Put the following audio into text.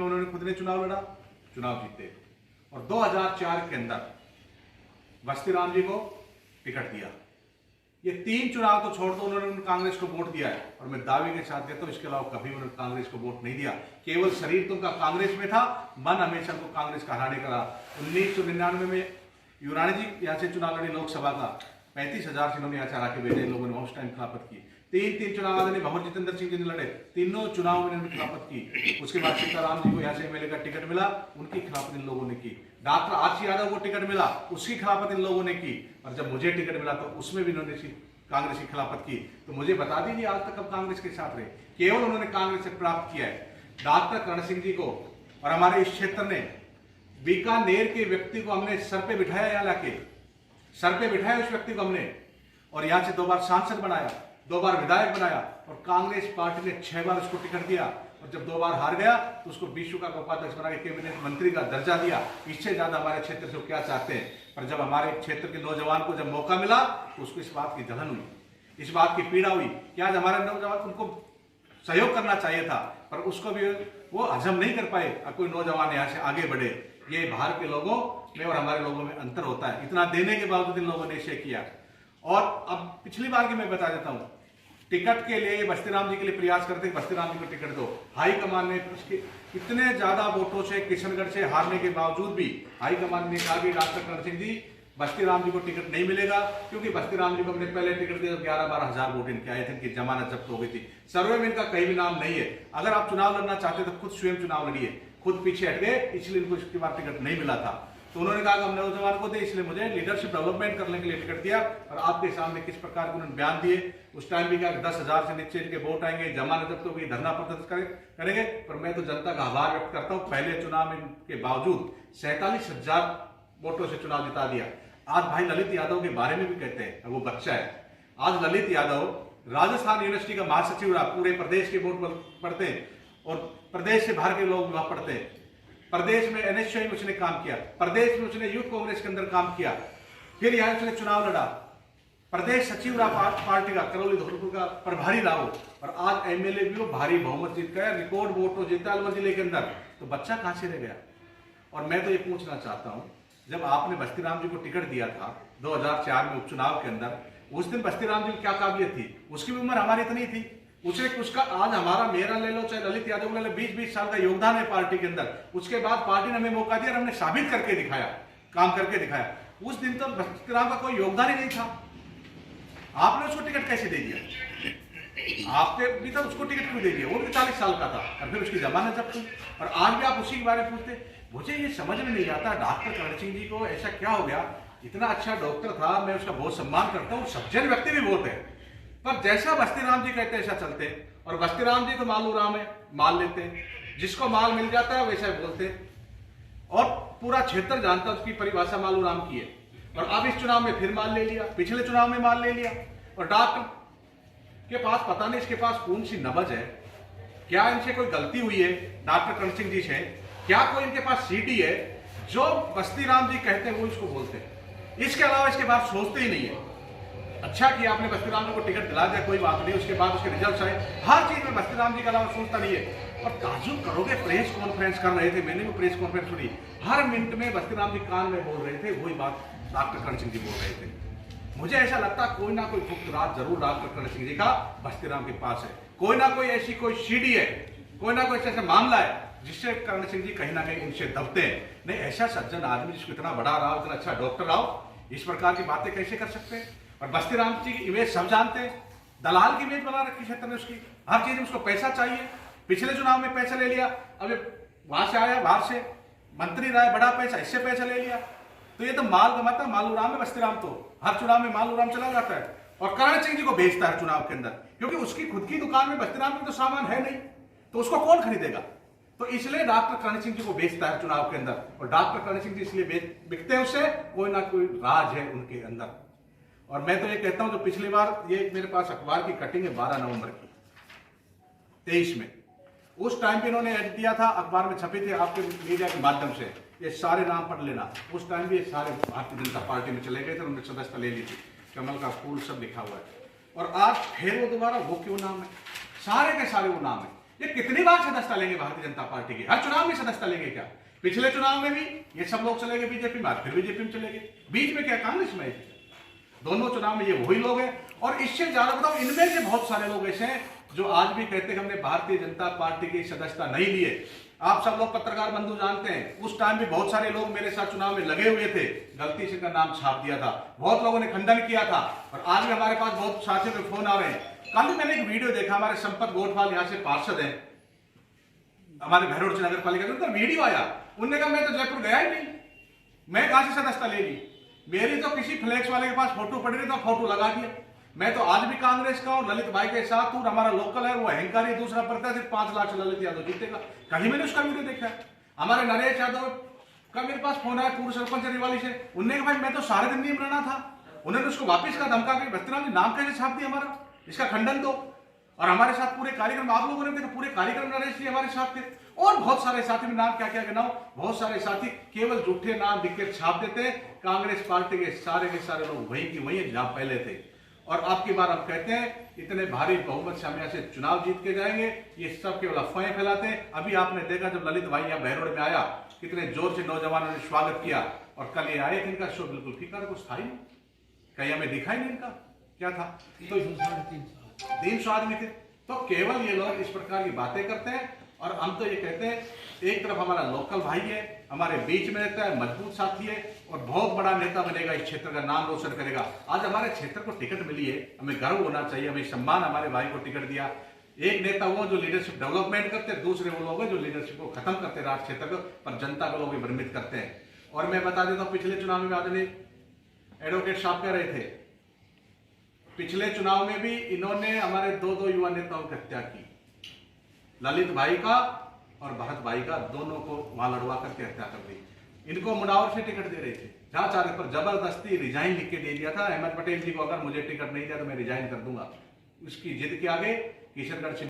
उन्होंने खुद ने चुनाव लड़ा, चुनाव जीते और 2004 के अंदर बस्ती राम जी को टिकट दिया। ये 3 चुनाव तो छोड़ दो, उन्होंने कांग्रेस को वोट दिया है और मैं दावे के साथ कहता हूं इसके अलावा कभी उन्होंने कांग्रेस को वोट नहीं दिया। केवल शरीर तो उनका कांग्रेस में था, मन हमेशा को कांग्रेस का हराने का रहा। 1999 में युवरानी जी यहाँ से चुनाव लड़ी लोकसभा का, 35,000 से इन्होंने यहाँ चढ़ा के भेजे, लोगों ने उस टाइम खिलाफत की। 3 चुनाव आदरणीय भंवर जितेंद्र सिंह जी ने लड़े, तीनों चुनाव में इन्होंने खिलाफत की। उसके बाद सीताराम जी को यहाँ से एमएलए का टिकट मिला, उनकी खिलाफत इन लोगों ने की। डॉक्टर आरसी यादव को टिकट मिला, उसकी खिलाफत इन लोगों ने की। और जब मुझे टिकट मिला तो उसमें भी इन्होंने कांग्रेस की खिलाफत की। तो मुझे बता दीजिए आज तक अब कांग्रेस के साथ रहे, केवल उन्होंने कांग्रेस से प्राप्त किया है। डॉक्टर करण सिंह जी को और हमारे इस क्षेत्र ने, बीकानेर के व्यक्ति को हमने सर पे बिठाया, यहाँ लाके सर पे बिठाया उस व्यक्ति को हमने, और यहाँ से 2 बार सांसद बनाया, 2 बार विधायक बनाया और कांग्रेस पार्टी ने 6 बार उसको टिकट दिया। और जब 2 बार हार गया तो उसको विश्व का उपाध्यक्ष बना के कैबिनेट मंत्री का दर्जा दिया। इससे ज्यादा हमारे क्षेत्र से वो क्या चाहते हैं। पर जब हमारे क्षेत्र के नौजवान को जब मौका मिला तो उसको इस बात की जलन हुई, इस बात की पीड़ा हुई कि आज हमारे नौजवान, उनको सहयोग करना चाहिए था पर उसको भी वो हजम नहीं कर पाए। अब कोई नौजवान यहाँ से आगे बढ़े, ये बाहर के लोगों में और हमारे लोगों में अंतर होता है। इतना देने के बावजूद इन लोगों ने इसे किया। और अब पिछली बार की मैं बता देता हूं, टिकट के लिए बस्ती राम जी के लिए प्रयास करते, बस्ती राम जी को टिकट दो। हाईकमान ने इतने ज्यादा वोटों से किशनगढ़ से हारने के बावजूद भी हाईकमान ने कहा कि डॉक्टर करण सिंह जी, बस्ती राम जी को टिकट नहीं मिलेगा, क्योंकि बस्ती राम जी को हमने पहले टिकट दिया 11-12 हजार वोट इनके आए थे, इनकी जमानत जब्त हो गई थी। सर्वे में इनका कहीं भी नाम नहीं है। अगर आप चुनाव लड़ना चाहते तो खुद स्वयं चुनाव लड़िए, खुद पीछे हट गए, इसलिए इनको इसके बाद टिकट नहीं मिला था। तो उन्होंने कहा कि हम नौजवान को दे, इसलिए मुझे लीडरशिप डेवलपमेंट करने के लिए टिकट दिया। और आपके सामने किस प्रकार के उन्होंने बयान दिए। उस टाइम भी क्या 10,000 से नीचे इनके वोट आएंगे, जमानत जब्त होगी, धरना प्रदर्शन करेंगे। पर मैं तो जनता का आभार व्यक्त करता हूं, पहले चुनाव में के बावजूद 47,000 वोटों से चुनाव जिता दिया। आज भाई ललित यादव के बारे में भी कहते हैं, वो बच्चा है। आज ललित यादव राजस्थान यूनिवर्सिटी का महासचिव रहा, पूरे प्रदेश के बोर्ड पढ़ते हैं और प्रदेश से बाहर के लोग वहां पढ़ते हैं। प्रदेश में एनएसयूआई में उसने काम किया, प्रदेश में उसने यूथ कांग्रेस के अंदर काम किया, फिर यहां उसने चुनाव लड़ा, प्रदेश सचिव रहा पार्टी का, करौली धौलपुर का प्रभारी रहा वो, और आज एमएलए भी वो भारी बहुमत जीत गया, रिकॉर्ड वोटों जीता अलवर जिले के अंदर। तो बच्चा कहां से रह गया। और मैं तो ये पूछना चाहता हूं, जब आपने बस्ती राम जी को टिकट दिया था 2004 में उपचुनाव के अंदर, उस दिन बस्ती राम जी की क्या काबिलियत थी। उसकी भी उम्र हमारी इतनी थी, उसका आज हमारा मेरा ले लो चाहे ललित यादव ले लो, 20-20 साल का योगदान है पार्टी के अंदर। उसके बाद पार्टी ने हमें मौका दिया और हमने साबित करके दिखाया, काम करके दिखाया। उस दिन तो बस्ती राम का कोई योगदान ही नहीं था, आपने उसको टिकट कैसे दे दिया। आपने भी तो उसको टिकट क्यों दे दिया, वो भी 40 साल का था और फिर उसकी जमानत जब्त हुई और आज भी आप उसी के बारे में पूछते। मुझे ये समझ में नहीं आता डॉक्टर करण सिंह जी को ऐसा क्या हो गया। इतना अच्छा डॉक्टर था, मैं उसका बहुत सम्मान करता हूँ, सज्जन व्यक्ति भी बहुत है, पर जैसा बस्ती राम जी कहते ऐसा चलते। और बस्ती राम जी तो मालू राम है, माल लेते हैं, जिसको माल मिल जाता है वैसा बोलते। और पूरा क्षेत्र जानता है उसकी परिभाषा मालू राम की है। और अब इस चुनाव में फिर माल ले लिया, पिछले चुनाव में माल ले लिया। और डॉक्टर के पास पता नहीं इसके पास कौन सी नब्ज है, क्या इनसे कोई गलती हुई है डॉक्टर करण सिंह जी से, क्या कोई इनके पास सीडी है, जो बस्ती राम जी कहते हैं वो इसको बोलते हैं। इसके अलावा इसके बाद सोचते ही नहीं है। अच्छा किया आपने बस्ती राम जी को टिकट दिला दिया, कोई बात नहीं, उसके बाद उसके रिजल्ट आए, हर चीज में बस्ती राम जी के अलावा सोचता नहीं है। और ताजुब करोगे, प्रेस कॉन्फ्रेंस कर रहे थे, मैंने भी प्रेस कॉन्फ्रेंस सुनी, हर मिनट में बस्ती राम जी कान में बोल रहे थे, वही बात डॉक्टर करण सिंह जी बोल रहे थे। मुझे ऐसा लगता कोई ना कोई गुप्त राज जरूर डॉक्टर करण सिंह जी का बस्ती राम के पास है, कोई ना कोई ऐसी कोई सीडी है, कोई ना कोई ऐसा मामला है जिससे करण सिंह जी कहीं ना कहीं उनसे दबते हैं। नहीं, ऐसा सज्जन आदमी जिसको इतना बड़ा रहा, इतना अच्छा डॉक्टर रहा, इस प्रकार की बातें कैसे कर सकते हैं। और बस्ती राम जी की इमेज सब जानते हैं, दलाल की इमेज बना रखी क्षेत्र में, उसकी हर चीज में उसको पैसा चाहिए। पिछले चुनाव में पैसा ले लिया, अब वहां से आया, बाहर से मंत्री रहा है, बड़ा पैसा, इससे पैसा ले लिया। तो ये तो माल कमाता है, मालू राम है बस्ती राम, तो हर चुनाव में मालू राम चला जाता है और करण सिंह जी को भेजता है चुनाव के अंदर, क्योंकि उसकी खुद की दुकान में बस्ती राम में तो सामान है नहीं, तो उसको कौन खरीदेगा। तो इसलिए डॉक्टर करण सिंह जी को बेचता है चुनाव के अंदर। और डॉक्टर करण सिंह जी इसलिए बिकते हैं, उससे कोई ना कोई राज है उनके अंदर। और मैं तो ये कहता हूं, जो पिछली बार ये मेरे पास अखबार की कटिंग है 12 नवंबर की 23 में, उस टाइम पे इन्होंने एड दिया था, अखबार में छपी थी, आपके मीडिया के माध्यम से ये सारे नाम पढ़ लेना। उस टाइम भी ये सारे भारतीय जनता पार्टी में चले गए थे, उन्होंने सदस्यता ले ली थी, कमल का फूल सब लिखा हुआ है। और आज फिर वो दोबारा वो क्यों नाम है, सारे के सारे वो नाम है। ये कितनी बार सदस्यता लेंगे भारतीय जनता पार्टी की? हर चुनाव में सदस्यता लेंगे क्या? पिछले चुनाव में भी ये सब लोग चले गए बीजेपी में, फिर बीजेपी में चले गए, बीच में क्या कांग्रेस में? दोनों चुनाव में ये वही लोग हैं। और इससे ज्यादा बताओ, इनमें से बहुत सारे लोग ऐसे हैं जो आज भी कहते हैं हमने भारतीय जनता पार्टी की सदस्यता नहीं लिए। आप सब लोग पत्रकार बंधु जानते हैं, उस टाइम भी बहुत सारे लोग मेरे साथ चुनाव में लगे हुए थे, गलती से का नाम छाप दिया था, बहुत लोगों ने खंडन किया था। और आज भी हमारे पास बहुत साथियों के फोन आ रहे हैं। कल मैंने एक वीडियो देखा, हमारे संपत गोठवाल यहाँ से पार्षद हैं हमारे भैरोड़ नगर पालिका के, उनका वीडियो आया, उन्होंने कहा मैं तो जयपुर गया ही नहीं, मैं कहां से सदस्यता ले ली? मेरी तो किसी फ्लैक्स वाले के पास फोटो पड़ी रही तो फोटो लगा दिया। मैं तो आज भी कांग्रेस का और ललित भाई के साथ हूं, हमारा लोकल है, वो अहंकारी दूसरा प्रत्याशी 5 लाख से ललित यादव जीतेगा, कहीं मैंने उसका वीडियो देखा है। हमारे नरेश यादव का मेरे पास फोन आया, पूर्व सरपंच रिवाली से, उन्होंने कहा भाई मैं तो सारे दिन नीम रहना था, उन्होंने उसको वापिस का धमका के बस्तीराम जी नाम कैसे छाप दिया हमारा, इसका खंडन दो। और हमारे साथ पूरे कार्यक्रम आप लोगों ने देखा, पूरे कार्यक्रम नरेश जी हमारे साथ थे, और बहुत सारे साथी में नाम क्या क्या गिनाओ, बहुत सारे साथी केवल झूठे नाम दिख के छाप देते। कांग्रेस पार्टी के सारे लोग वहीं की वहीं जहां पहले थे। और अब की बार हम कहते हैं इतने भारी बहुमत से हम यहाँ से चुनाव जीत के जाएंगे, ये सब केवल अफवाहें फैलाते हैं। अभी आपने देखा जब ललित भाई यहाँ भैरोड़ में आया, कितने जोर से नौजवानों ने स्वागत किया, और कल ये आए थे, इनका शो बिल्कुल फीका, कुछ था ही नहीं, कहीं हमें दिखाई नहीं इनका क्या था। तो 300 आदमी थे। तो केवल ये लोग इस प्रकार की बातें करते हैं। और हम तो ये कहते हैं, एक तरफ हमारा लोकल भाई है, हमारे बीच में रहता है, मजबूत साथी है, और बहुत बड़ा नेता बनेगा, इस क्षेत्र का नाम रोशन करेगा। आज हमारे क्षेत्र को टिकट मिली है, हमें गर्व होना चाहिए, हमें सम्मान, हमारे भाई को टिकट दिया। एक नेता वो जो लीडरशिप डेवलपमेंट करते हैं, दूसरे वो लोग हैं जो लीडरशिप को खत्म करते हैं राज क्षेत्र को, पर जनता को लोग भ्रमित करते हैं। और मैं बता देता हूं, पिछले चुनाव में आदरणीय एडवोकेट साहब कह रहे थे, पिछले चुनाव में भी इन्होंने हमारे 2 युवा नेताओं की हत्या की, ललित भाई का और भरत भाई का, दोनों को वहां लड़वा करके हत्या कर दी। इनको मुनावर से टिकट दे रहे थे, जहां चाहे पर जबरदस्ती रिजाइन लिख के दे दिया था अहमद पटेल जी को, अगर मुझे टिकट नहीं दिया तो मैं रिजाइन कर दूंगा। उसकी जिद के आगे किशनगढ़ से